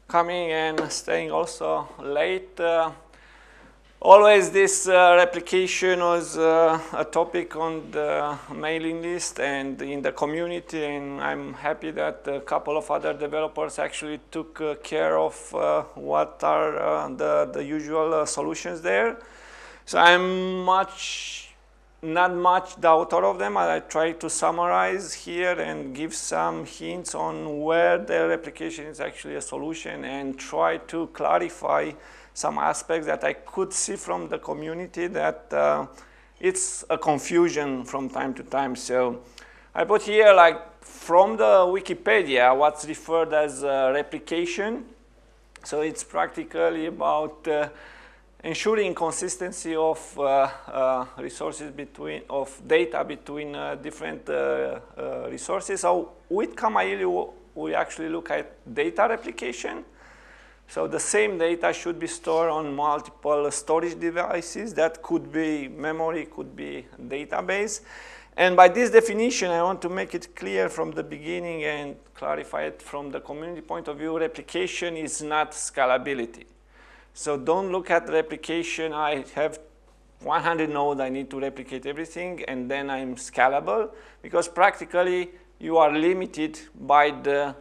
coming and staying also late. Always this replication was a topic on the mailing list and in the community, and I'm happy that a couple of other developers actually took care of what are the usual solutions there. So I'm not much the author of them. I try to summarize here and give some hints on where the replication is actually a solution and try to clarify some aspects that I could see from the community that it's a confusion from time to time. So I put here, like, from the Wikipedia, what's referred as replication. So it's practically about ensuring consistency of resources of data between different resources. So with Kamailio, we actually look at data replication. So the same data should be stored on multiple storage devices. That could be memory, could be database. And by this definition, I want to make it clear from the beginning and clarify it from the community point of view. Replication is not scalability. So don't look at replication. I have 100 nodes. I need to replicate everything, and then I'm scalable. Because practically, you are limited by the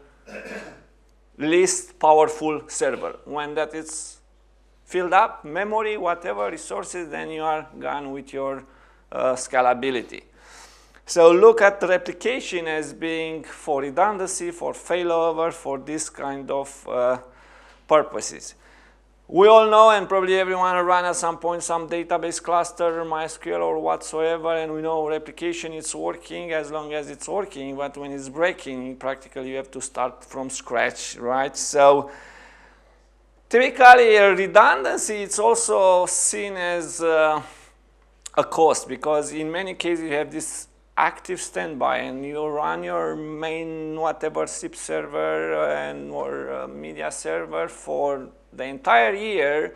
least powerful server. When that is filled up, memory, whatever resources, then you are gone with your scalability. So look at replication as being for redundancy, for failover, for this kind of purposes. We all know, and probably everyone ran at some point some database cluster, MySQL or whatsoever, and we know replication is working as long as it's working, but when it's breaking, practically you have to start from scratch, right? So typically redundancy, it's also seen as a cost, because in many cases you have this active standby and you run your main whatever SIP server or media server for the entire year,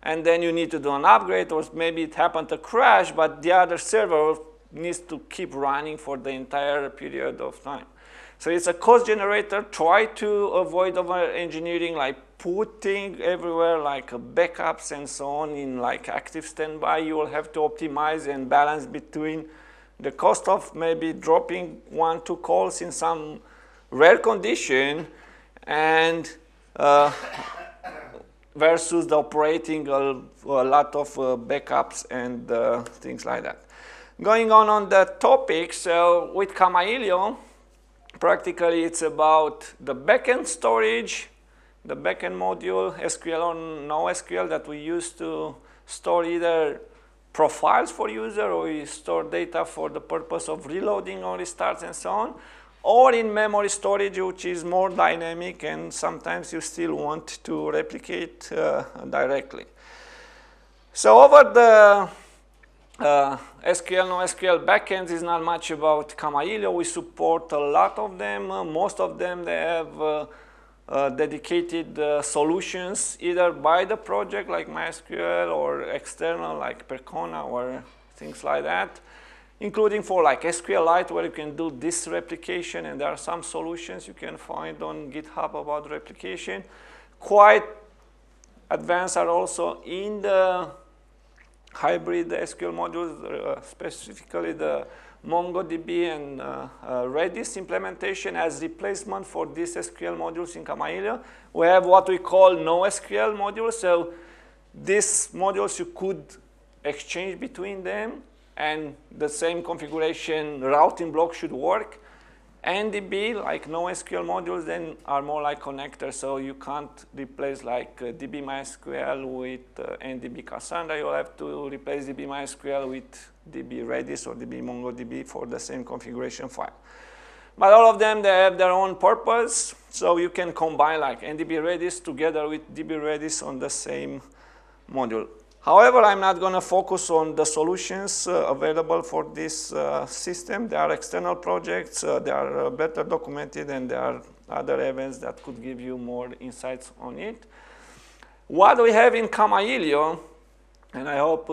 and then you need to do an upgrade, or maybe it happened to crash, but the other server needs to keep running for the entire period of time. So it's a cost generator. Try to avoid over-engineering, like putting everywhere like backups and so on in like active standby. You will have to optimize and balance between the cost of maybe dropping 1-2 calls in some rare condition and versus the operating a lot of backups and things like that. Going on the topic, so with Kamailio, practically it's about the backend storage, the backend module, SQL or NoSQL that we use to store either profiles for user, or we store data for the purpose of reloading or restarts and so on, or in memory storage, which is more dynamic, and sometimes you still want to replicate directly. So over the SQL, NoSQL backends is not much about Kamailio. We support a lot of them. Most of them, they have dedicated solutions either by the project like MySQL or external like Percona or things like that, including for like SQLite, where you can do this replication, and there are some solutions you can find on GitHub about replication. Quite advanced are also in the hybrid SQL modules, specifically the MongoDB and Redis implementation as replacement for these SQL modules in Kamailio. We have what we call NoSQL modules. So these modules you could exchange between them, and the same configuration routing block should work. NDB, like NoSQL modules, then are more like connectors, so you can't replace like DB MySQL with NDB Cassandra. You'll have to replace DB MySQL with DB Redis or DB MongoDB for the same configuration file. But all of them, they have their own purpose, so you can combine like NDB Redis together with DB Redis on the same module. However, I'm not going to focus on the solutions available for this system. There are external projects, they are better documented, and there are other events that could give you more insights on it. What we have in Kamailio, and I hope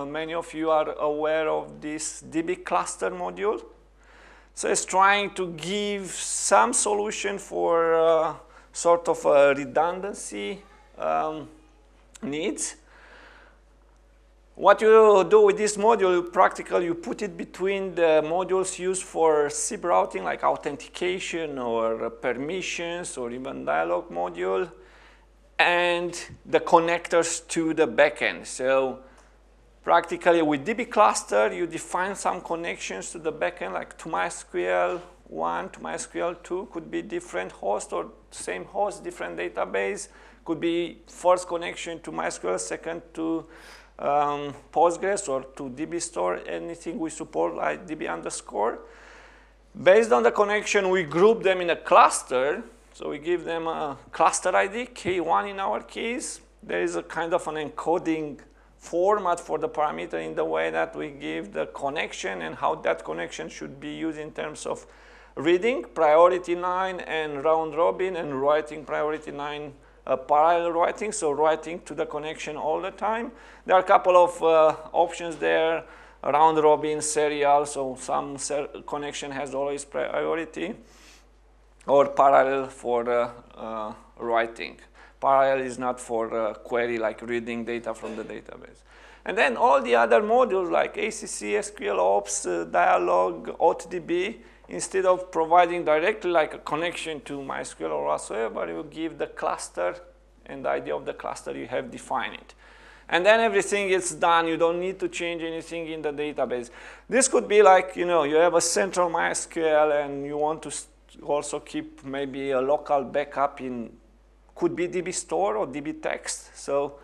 many of you are aware of this DB cluster module. So it's trying to give some solution for sort of redundancy needs. What you do with this module, practically you put it between the modules used for SIB routing, like authentication or permissions or even dialog module, and the connectors to the backend. So practically with DB cluster, you define some connections to the backend, like to MySQL 1 to MySQL 2 could be different host or same host, different database. Could be first connection to MySQL, second to Postgres or to DB store, anything we support like DB underscore. Based on the connection, we group them in a cluster. So we give them a cluster ID, K1 in our case. There is a kind of an encoding format for the parameter in the way that we give the connection and how that connection should be used in terms of reading, priority 9 and round robin, and writing priority 9 parallel writing, so writing to the connection all the time. There are a couple of options there, round robin, serial, so some connection has always priority, or parallel for writing. Parallel is not for query, like reading data from the database. And then all the other modules like ACC, SQL Ops, Dialog, AuthDB, instead of providing directly like a connection to MySQL or whatsoever, you give the cluster, and the idea of the cluster you have defined it. And then everything is done. You don't need to change anything in the database. This could be like, you know, you have a central MySQL and you want to also keep maybe a local backup in, could be DB store or DB text. So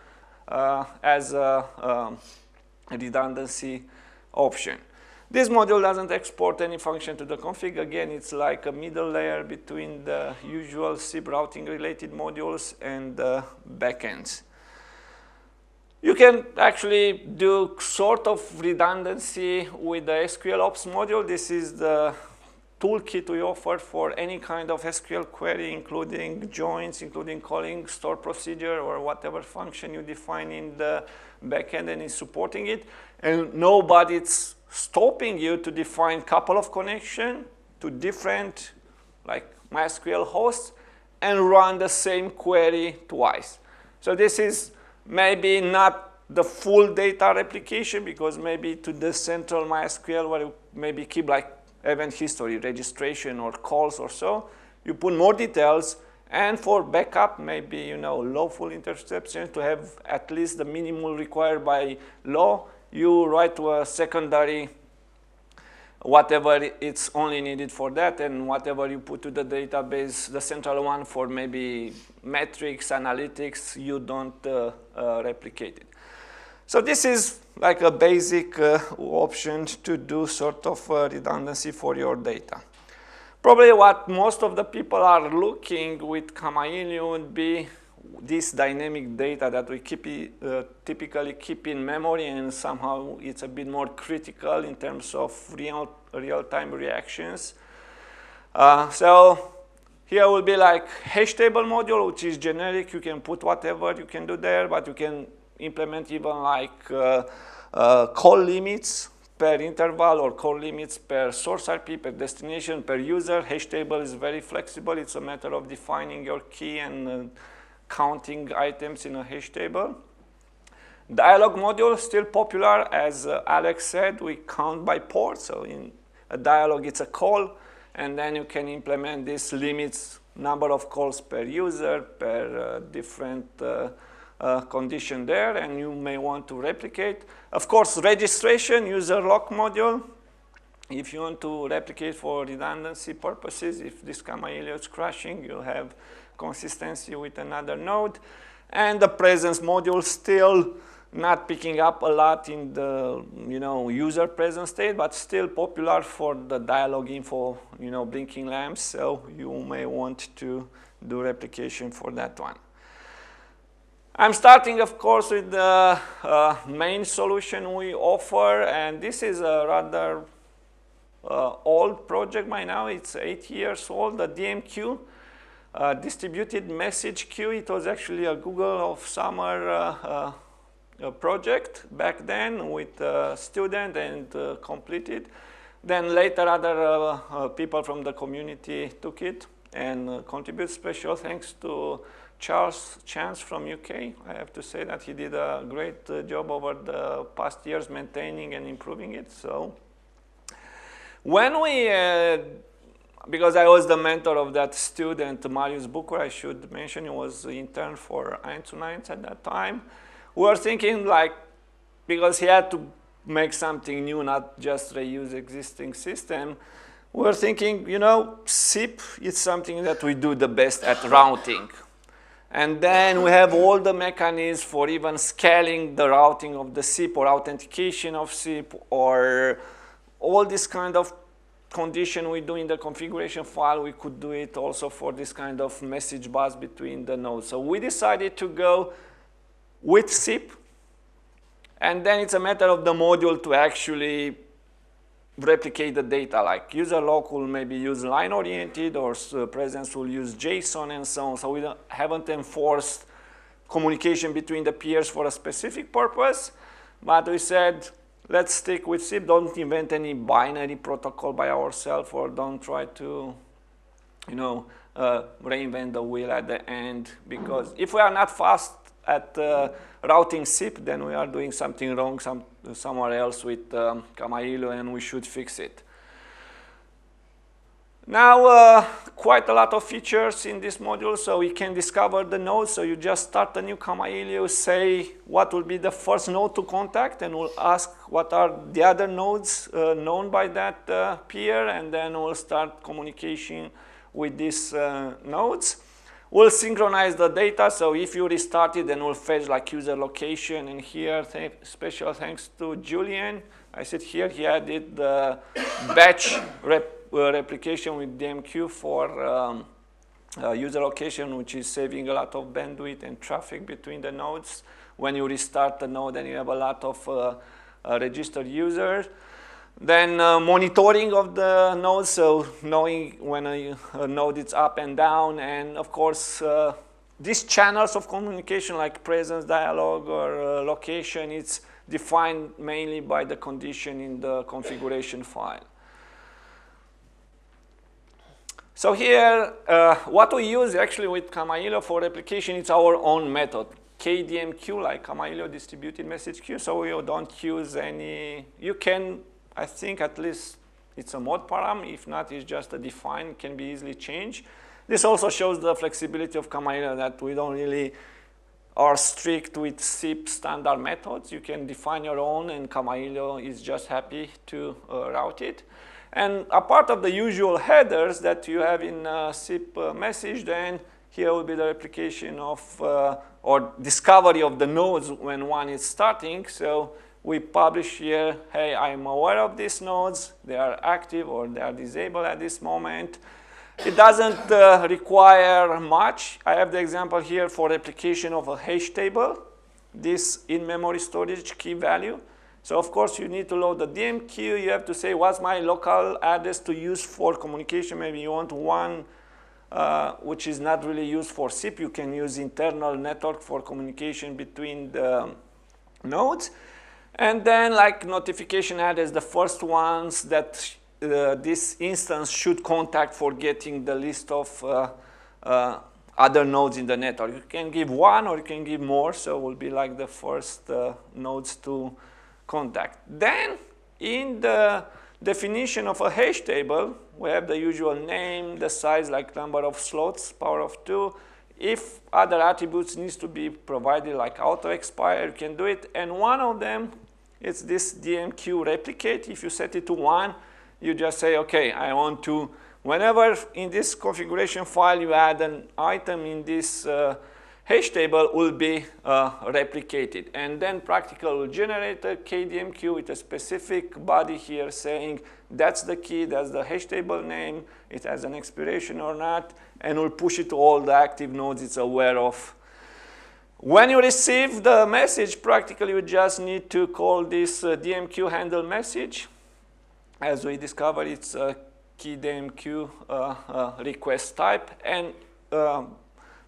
as a redundancy option. This module doesn't export any function to the config. Again, it's like a middle layer between the usual SIB routing related modules and the backends. You can actually do sort of redundancy with the SQL Ops module. This is the toolkit we offer for any kind of SQL query, including joins, including calling store procedure or whatever function you define in the backend and is supporting it. And nobody's stopping you to define a couple of connections to different like MySQL hosts and run the same query twice. So this is maybe not the full data replication, because maybe to the central MySQL where you maybe keep like event history, registration or calls or so, you put more details, and for backup, maybe, you know, lawful interception to have at least the minimum required by law, you write to a secondary whatever it's only needed for that, and whatever you put to the database, the central one for maybe metrics, analytics, you don't replicate it. So this is like a basic option to do sort of redundancy for your data. Probably what most of the people are looking with Kamailio would be this dynamic data that we typically keep in memory, and somehow it's a bit more critical in terms of real-time reactions. So here will be like hash table module, which is generic. You can put whatever you can do there, but you can implement even like call limits per interval or call limits per source IP, per destination, per user. Hash table is very flexible. It's a matter of defining your key and counting items in a hash table. Dialog module still popular. As Alex said, we count by port. So in a dialog, it's a call, and then you can implement this limits number of calls per user, per different condition there, and you may want to replicate. Of course, registration, user lock module. If you want to replicate for redundancy purposes, if this Kamailio is crashing, you'll have consistency with another node. And the presence module still not picking up a lot in the user presence state, but still popular for the dialog info, blinking lamps. So you may want to do replication for that one. I'm starting, of course, with the main solution we offer, and this is a rather old project by now. It's 8 years old, the DMQ, distributed message queue. It was actually a Google of Summer project back then with a student and completed. Then later other people from the community took it and contributed. Special thanks to Charles Chance from UK. I have to say that he did a great job over the past years maintaining and improving it. So when we, because I was the mentor of that student, Marius Bucur, I should mention, he was the intern for 1&1 at that time. We were thinking like, because he had to make something new, not just reuse existing system, we were thinking, you know, SIP is something that we do the best at routing. And then we have all the mechanisms for even scaling the routing of the SIP or authentication of SIP or all this kind of condition we do in the configuration file. We could do it also for this kind of message bus between the nodes. So we decided to go with SIP. And then it's a matter of the module to actually replicate the data, like user local maybe use line oriented, or presence will use JSON and so on. So we haven't enforced communication between the peers for a specific purpose, but we said, let's stick with SIP, don't invent any binary protocol by ourselves, or don't try to, you know, reinvent the wheel at the end, because if we are not fast at routing SIP, then we are doing something wrong somewhere else with Kamailio, and we should fix it. Now, quite a lot of features in this module, so we can discover the nodes. So you just start a new Kamailio, say what will be the first node to contact, and we'll ask what are the other nodes known by that peer, and then we'll start communication with these nodes. We'll synchronize the data, so if you restart it, then we'll fetch like user location. And here, special thanks to Julian. I said here he added the batch replication with DMQ for user location, which is saving a lot of bandwidth and traffic between the nodes. When you restart the node, then you have a lot of registered users. Then monitoring of the nodes, so knowing when a node is up and down, and of course these channels of communication like presence, dialogue, or location, it's defined mainly by the condition in the configuration file. So here, what we use actually with Kamailio for replication, it's our own method. KDMQ, like Kamailio distributed message queue, so we don't use any, you can, I think at least it's a mod param. If not, it's just a define, can be easily changed. This also shows the flexibility of Kamailio, that we don't really are strict with SIP standard methods. You can define your own, and Kamailio is just happy to route it. And a part of the usual headers that you have in SIP message, then here will be the replication of or discovery of the nodes when one is starting. So we publish here, hey, I'm aware of these nodes. They are active or they are disabled at this moment. It doesn't require much. I have the example here for replication of a hash table, this in-memory storage key value. So of course you need to load the DMQ. You have to say, what's my local address to use for communication? Maybe you want one which is not really used for SIP. You can use internal network for communication between the nodes. And then like notification address, the first ones that this instance should contact for getting the list of other nodes in the network. You can give one or you can give more, so it will be like the first nodes to contact. Then in the definition of a hash table, we have the usual name, the size, like number of slots, power of 2. If other attributes needs to be provided, like auto expire, you can do it. And one of them is this DMQ replicate. If you set it to 1, you just say, okay, I want to, whenever in this configuration file you add an item in this hash table, will be replicated. And then Practical will generate a KDMQ with a specific body here saying that's the key, that's the hash table name, it has an expiration or not, and will push it to all the active nodes it's aware of. When you receive the message, practically you just need to call this DMQ handle message. As we discovered, it's a key DMQ request type, and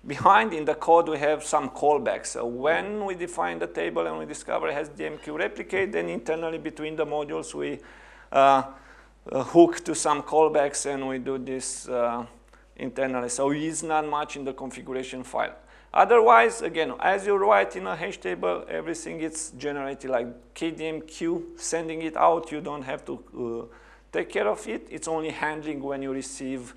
behind in the code we have some callbacks. So when we define the table and we discover it has DMQ replicate, then internally between the modules we hook to some callbacks, and we do this internally. So it's not much in the configuration file. Otherwise, again, as you write in a hash table, everything is generated like KDMQ, sending it out. You don't have to take care of it. It's only handling when you receive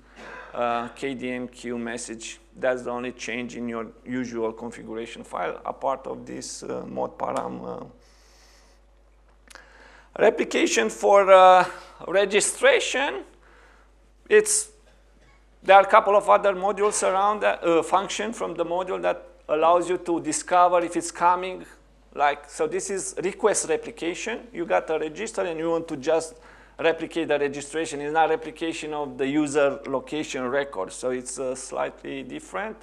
KDMQ message. That's the only change in your usual configuration file, a part of this mod param. Replication for registration, there are a couple of other modules around that, function from the module that allows you to discover if it's coming. So this is request replication. You got a register and you want to just replicate the registration. It's not replication of the user location record, so it's slightly different.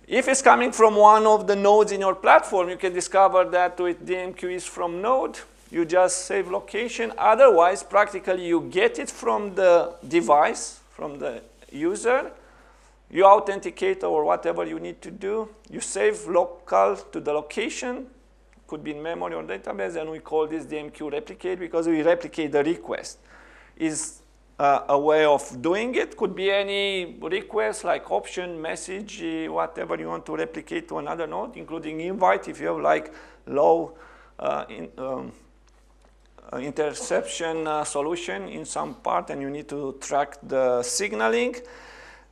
If it's coming from one of the nodes in your platform, you can discover that with DMQ is from node. You just save location. Otherwise, practically, you get it from the device, from the user. You authenticate or whatever you need to do. You save local to the location. Could be in memory or database, and we call this DMQ replicate because we replicate the request. Is a way of doing it. Could be any request like option, message, whatever you want to replicate to another node, including invite if you have like low interception solution in some part and you need to track the signaling.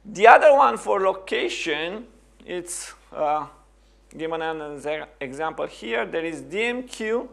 The other one for location, it's given an example here. There is DMQ,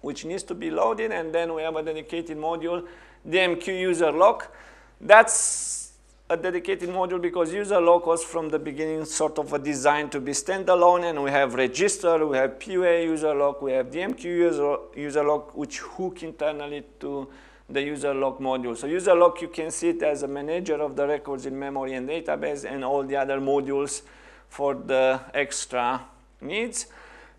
which needs to be loaded, and then we have a dedicated module, DMQ user lock. That's a dedicated module because user lock was from the beginning sort of a design to be standalone, and we have register, we have PUA user lock, we have DMQ user lock, which hook internally to the user lock module. So user lock, you can see it as a manager of the records in memory and database and all the other modules for the extra needs.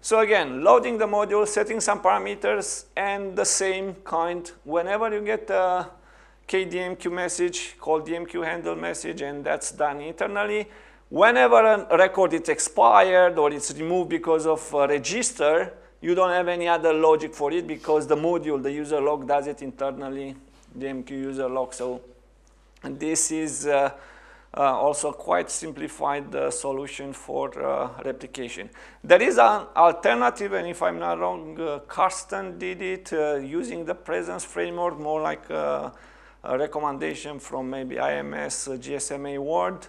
So again, loading the module, setting some parameters, and the same kind. Whenever you get a KDMQ message, called DMQ handle message, and that's done internally. Whenever a record is expired or it's removed because of a register, you don't have any other logic for it because the module, the user log, does it internally, DMQ user log. So this is also quite simplified solution for replication. There is an alternative, and if I'm not wrong, Karsten did it using the presence framework, more like a recommendation from maybe IMS, GSMA world.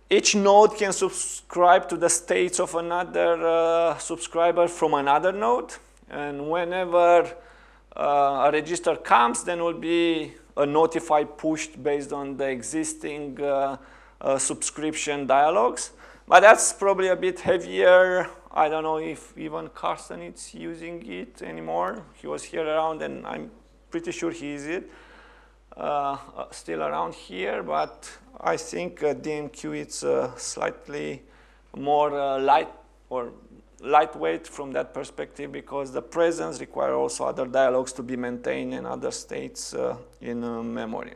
Each node can subscribe to the states of another subscriber from another node. And whenever a register comes, then will be a notify pushed based on the existing subscription dialogues. But that's probably a bit heavier. I don't know if even Karsten is using it anymore. He was here around, and I'm pretty sure he is still around here. But I think DMQ is slightly more lightweight from that perspective because the presence requires also other dialogues to be maintained and other states in memory.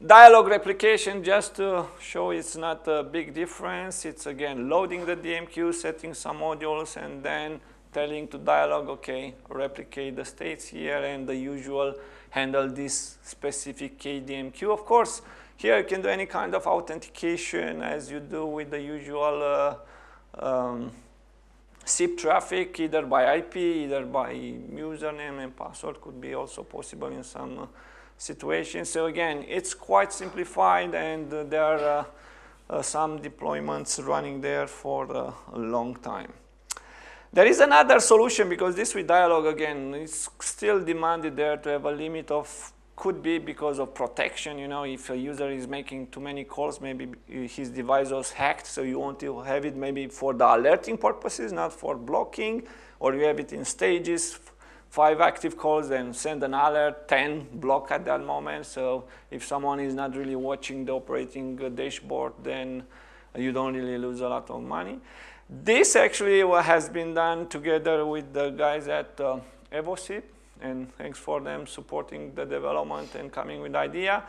Dialogue replication, just to show it's not a big difference. It's again loading the DMQ, setting some modules, and then telling to dialogue, okay, replicate the states here, and the usual handle this specific KDMQ. Of course, here you can do any kind of authentication as you do with the usual SIP traffic, either by IP, either by username and password could be also possible in some situations. So again, it's quite simplified, and there are some deployments running there for a long time. There is another solution because this with dialogue, again, it's still demanded there to have a limit of, could be because of protection. You know, if a user is making too many calls, maybe his device was hacked, so you want to have it maybe for the alerting purposes, not for blocking, or you have it in stages, 5 active calls, then send an alert, 10 block at that moment. So if someone is not really watching the operating dashboard, then you don't really lose a lot of money. This actually has been done together with the guys at EvoSIP, and thanks for them supporting the development and coming with the idea.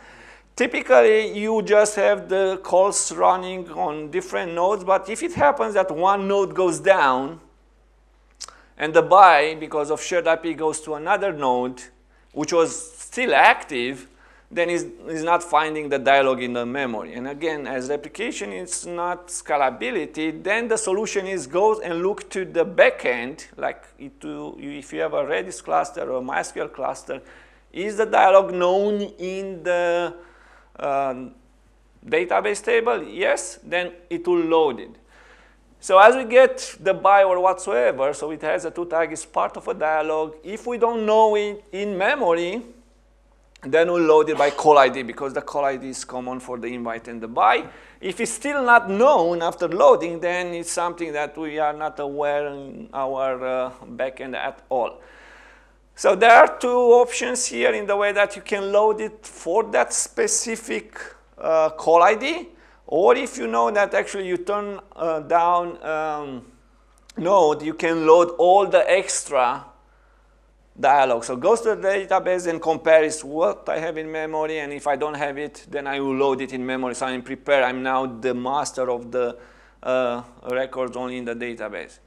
Typically, you just have the calls running on different nodes, but if it happens that one node goes down and the buy, because of shared IP, goes to another node, which was still active, then is not finding the dialog in the memory. And again, as replication is not scalability, then the solution is go and look to the backend, like if you have a Redis cluster or a MySQL cluster, is the dialog known in the database table? Yes, then it will load it. So as we get the by or whatsoever, so it has a two tag is part of a dialog. If we don't know it in memory, then we'll load it by call ID, because the call ID is common for the invite and the by. If it's still not known after loading, then it's something that we are not aware in our backend at all. So there are two options here in the way that you can load it for that specific call ID, or if you know that actually you turn down node, you can load all the extra dialog. So goes to the database and compares what I have in memory, and if I don't have it, then I will load it in memory. So I'm prepared. I'm now the master of the records only in the database.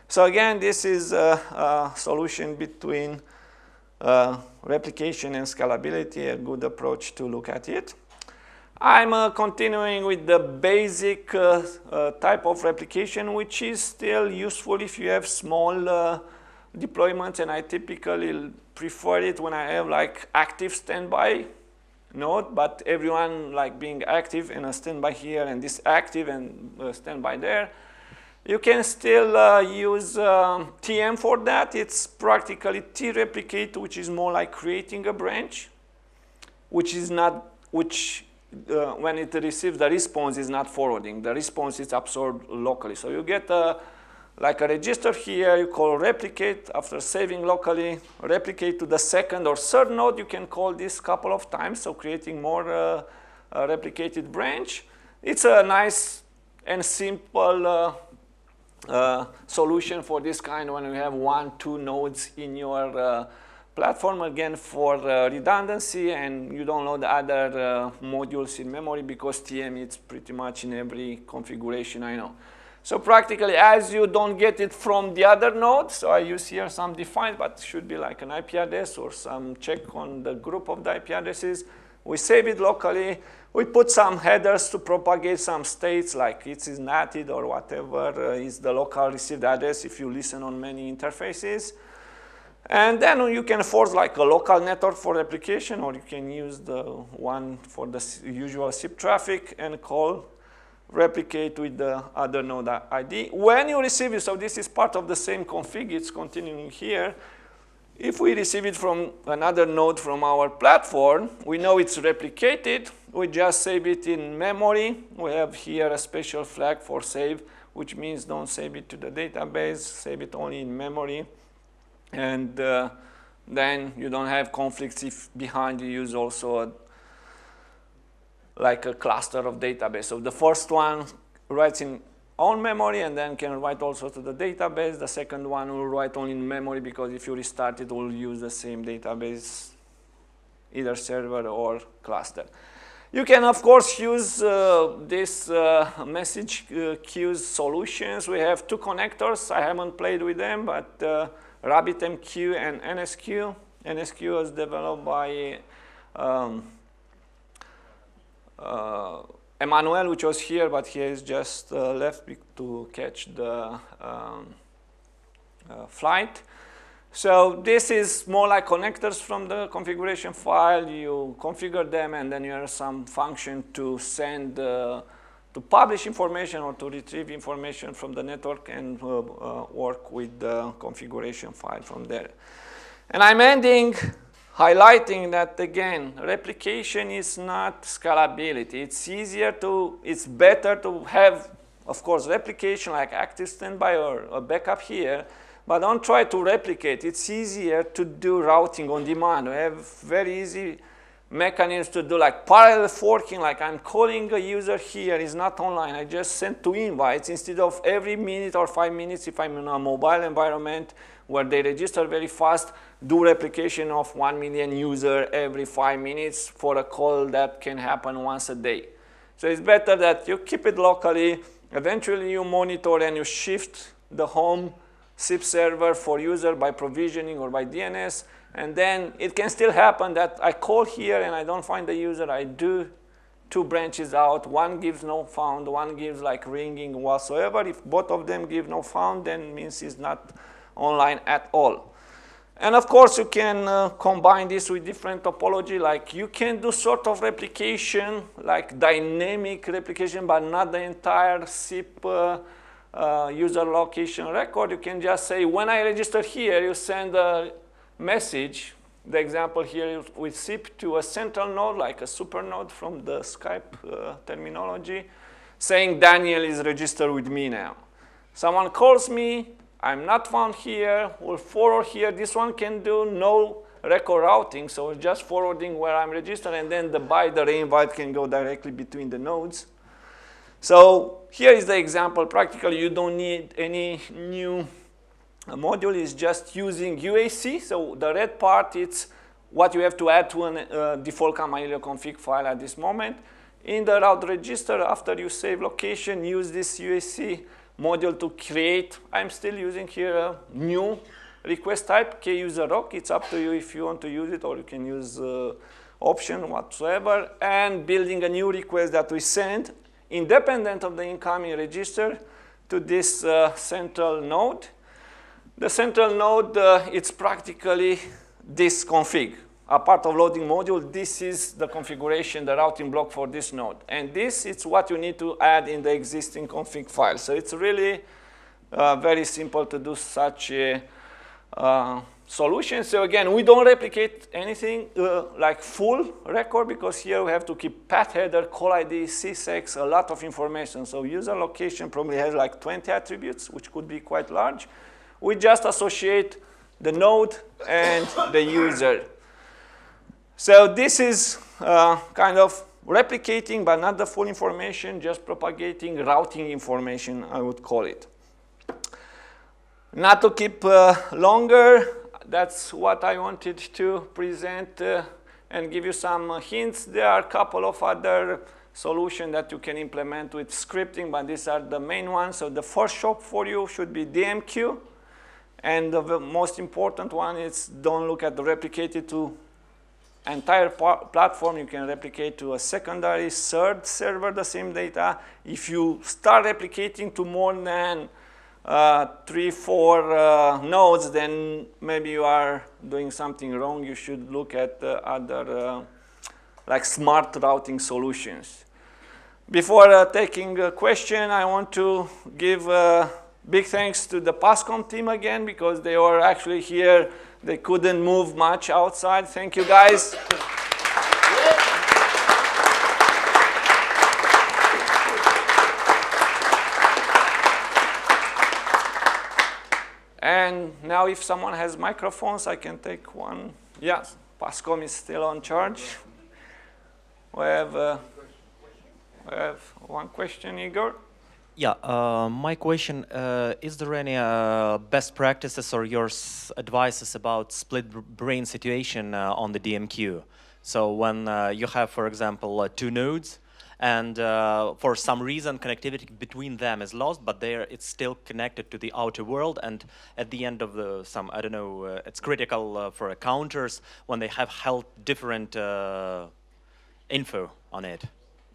So again, this is a solution between replication and scalability, a good approach to look at it. I'm continuing with the basic type of replication, which is still useful if you have small deployments, and I typically prefer it when I have like active standby node, but everyone like being active and a standby here and this active and standby there. You can still use TM for that. It's practically T-replicate, which is more like creating a branch, which is not, when it receives the response is not forwarding. The response is absorbed locally. So you get like a register here, you call replicate after saving locally, replicate to the second or third node. You can call this a couple of times, so creating more replicated branch. It's a nice and simple solution for this kind when you have 1-2 nodes in your platform, again for redundancy, and you don't load other modules in memory, because TM is pretty much in every configuration I know. So practically, as you don't get it from the other node, so I use here some defined, but it should be like an IP address or some check on the group of the IP addresses. We save it locally. We put some headers to propagate some states, like it is natted or whatever is the local received address if you listen on many interfaces. And then you can force like a local network for replication, or you can use the one for the usual SIP traffic and call replicate with the other node ID. When you receive it, so this is part of the same config, it's continuing here. If we receive it from another node from our platform, we know it's replicated. We just save it in memory. We have here a special flag for save, which means don't save it to the database, save it only in memory. And then you don't have conflicts if behind you use also like a cluster of database. So the first one writes in own memory and then can write also to the database. The second one will write only in memory, because if you restart it, will use the same database, either server or cluster. You can, of course, use this message queues solutions. We have two connectors. I haven't played with them, but RabbitMQ and NSQ. NSQ was developed by Emmanuel, which was here, but he has just left to catch the flight. So this is more like connectors from the configuration file. You configure them, and then you have some function to send, to publish information or to retrieve information from the network, and work with the configuration file from there. And I'm ending highlighting that, again, replication is not scalability. It's easier to, it's better to have, of course, replication like active standby or a backup here, but don't try to replicate. It's easier to do routing on demand. We have very easy mechanisms to do like parallel forking, like I'm calling a user here, is not online. I just send 2 invites instead of every minute or 5 minutes if I'm in a mobile environment where they register very fast, do replication of 1 million user every 5 minutes for a call that can happen once a day. So it's better that you keep it locally. Eventually you monitor and you shift the home SIP server for user by provisioning or by DNS, And then it can still happen that I call here and I don't find the user. I do 2 branches out. One gives no found, one gives like ringing whatsoever. If both of them give no found, then means it's not online at all. And of course, you can combine this with different topology. Like you can do sort of replication, like dynamic replication, but not the entire SIP user location record. You can just say, when I register here, you send a message. The example here is with SIP to a central node, like a super node from the Skype terminology, saying Daniel is registered with me now. Someone calls me, I'm not found here, we'll forward here. This one can do no record routing, so it's just forwarding where I'm registered, and then the re-invite can go directly between the nodes. So here is the example. Practically, you don't need any new module. It's just using UAC. So the red part, it's what you have to add to a default Kamailio config file at this moment. In the route register, after you save location, use this UAC module to create. I'm still using here a new request type, kuserrock. It's up to you if you want to use it, or you can use option whatsoever, and building a new request that we send independent of the incoming register to this central node. The central node, it's practically this config. A part of loading module, this is the configuration, the routing block for this node. And this is what you need to add in the existing config file. So it's really very simple to do such a solution. So again, we don't replicate anything like full record, because here we have to keep path header, call ID, sysx, a lot of information. So user location probably has like 20 attributes, which could be quite large. We just associate the node and the user. So this is kind of replicating, but not the full information, just propagating routing information, I would call it. Not to keep longer, that's what I wanted to present and give you some hints. There are a couple of other solutions that you can implement with scripting, but these are the main ones. So the first shop for you should be DMQ. And the most important one is don't look at the replicated to entire platform. You can replicate to a secondary, third server the same data. If you start replicating to more than 3, 4 nodes, then maybe you are doing something wrong. You should look at other like smart routing solutions. Before taking a question, I want to give big thanks to the PASCOM team again, because they were actually here. They couldn't move much outside. Thank you, guys. And now if someone has microphones, I can take one. Yes, PASCOM is still on charge. We have one question, Igor. Yeah, my question, is there any best practices or your advices about split brain situation on the DMQ? So when you have, for example, 2 nodes, and for some reason connectivity between them is lost, but it's still connected to the outer world, and at the end of I don't know, it's critical for counters when they have held different info on it.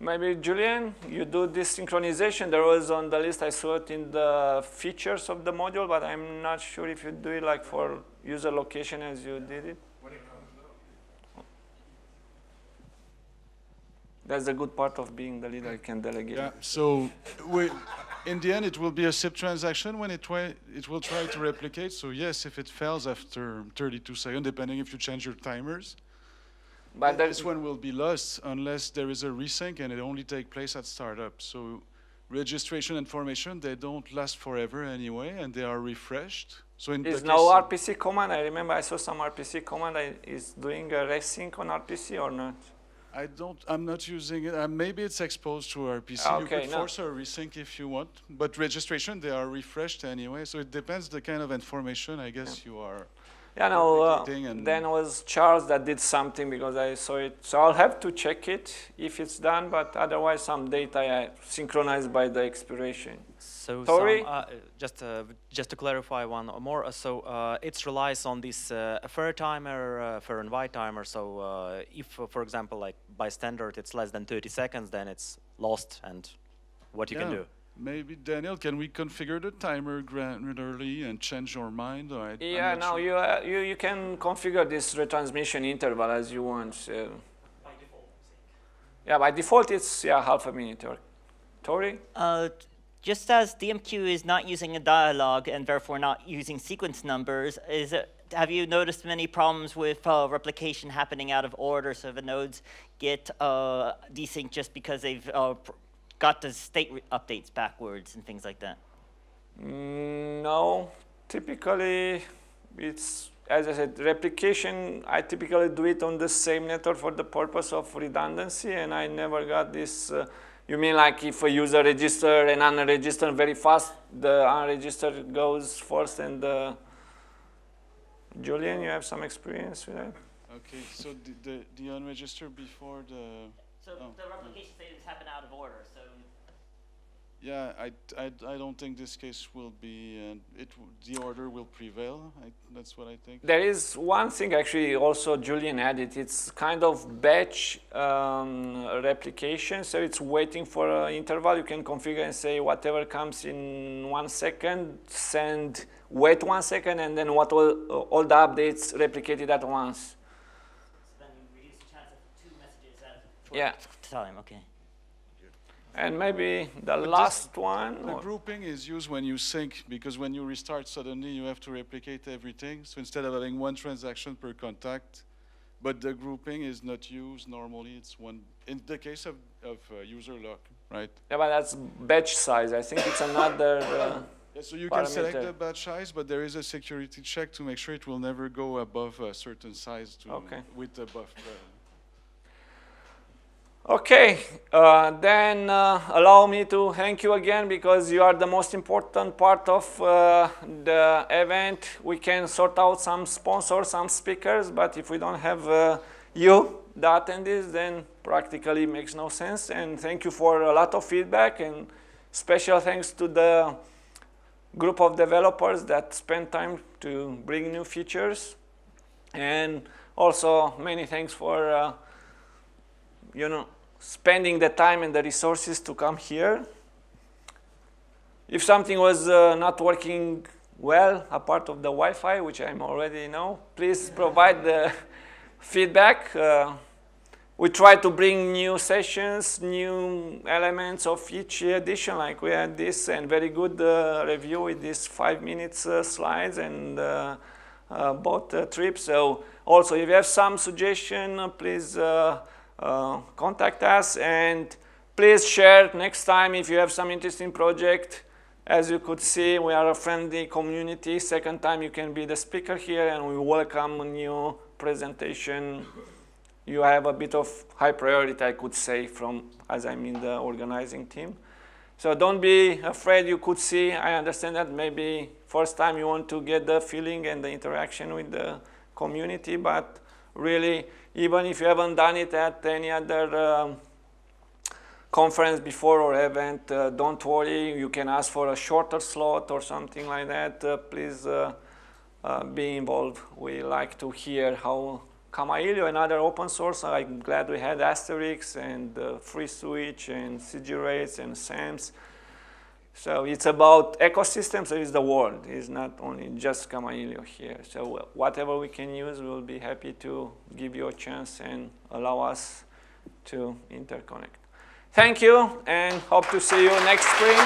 Maybe, Julian, you do this synchronization. There was on the list, I saw it in the features of the module, but I'm not sure if you do it like for user location as you did it. When it comes up. That's a good part of being the leader, you can delegate. Yeah, so in the end, it will be a SIP transaction when it will try to replicate. So yes, if it fails after 32 seconds, depending if you change your timers, but this one will be lost unless there is a resync, and it only takes place at startup. So registration information, they don't last forever anyway, and they are refreshed. So in is no RPC command? I remember I saw some RPC command. Is doing a resync on RPC or not? I'm not using it. Maybe it's exposed to RPC. Okay, you could force a resync if you want, but registration, they are refreshed anyway. So it depends the kind of information, I guess, you are Yeah, no, replicating then was Charles that did something because I saw it. So I'll have to check it if it's done, but otherwise some data I synchronized by the expiration. So Tori? just to clarify one more, it relies on this fair timer, fair and wide timer. So if, for example, like by standard, it's less than 30 seconds, then it's lost, and what you can do. Maybe, Daniel, can we configure the timer granularly and change your mind? Or Yeah, no, sure. you can configure this retransmission interval as you want. So. By default, yeah, by default it's half a minute. Tori? Just as DMQ is not using a dialog and therefore not using sequence numbers, have you noticed many problems with replication happening out of order? So the nodes get desynced just because they've got the state updates backwards and things like that? No, typically it's, as I said, replication, I typically do it on the same network for the purpose of redundancy, and I never got this, you mean like if a user register and unregister very fast, the unregistered goes first and the, Julian, you have some experience with that? Okay, so the unregistered before the... So the replication statements happen out of order. So yeah, I don't think this case will be, the order will prevail. That's what I think. There is one thing actually also Julian added. It's kind of batch replication. So it's waiting for an interval. You can configure and say whatever comes in 1 second, wait 1 second, and then all the updates replicated at once. then you reduce the chance of 2 messages at Yeah. time, okay. And maybe the last one. The grouping is used when you sync, because when you restart suddenly you have to replicate everything. So instead of having 1 transaction per contact, but the grouping is not used normally. It's one in the case of user lock, right? Yeah, but that's batch size. I think it's another. Yeah, so you parameter. can select the batch size, but there is a security check to make sure it will never go above a certain size with the buffer. Okay, then allow me to thank you again because you are the most important part of the event. We can sort out some sponsors, some speakers, but if we don't have you, the attendees, then practically makes no sense. And thank you for a lot of feedback, and special thanks to the group of developers that spent time to bring new features. And also many thanks for spending the time and the resources to come here. If something was not working well, apart of the Wi-Fi, which I already know, please provide the feedback. We try to bring new sessions, new elements of each edition, like we had this, and very good review with these 5 minutes slides and both trips. So also, if you have some suggestion, please contact us, and please share next time if you have some interesting project. As you could see, we are a friendly community. Second time you can be the speaker here, and we welcome a new presentation. You have a bit of high priority, I could say, as I'm in the organizing team. So don't be afraid. You could see, I understand that maybe first time you want to get the feeling and the interaction with the community, but really, even if you haven't done it at any other conference before or event, don't worry. You can ask for a shorter slot or something like that. Please be involved. We like to hear how Kamailio and other open source, I'm glad we had Asterix and Free Switch and CG Rates and SAMS. So it's about ecosystems, so it's the world. It's not only just Kamailio here. So whatever we can use, we'll be happy to give you a chance and allow us to interconnect. Thank you, and hope to see you next spring.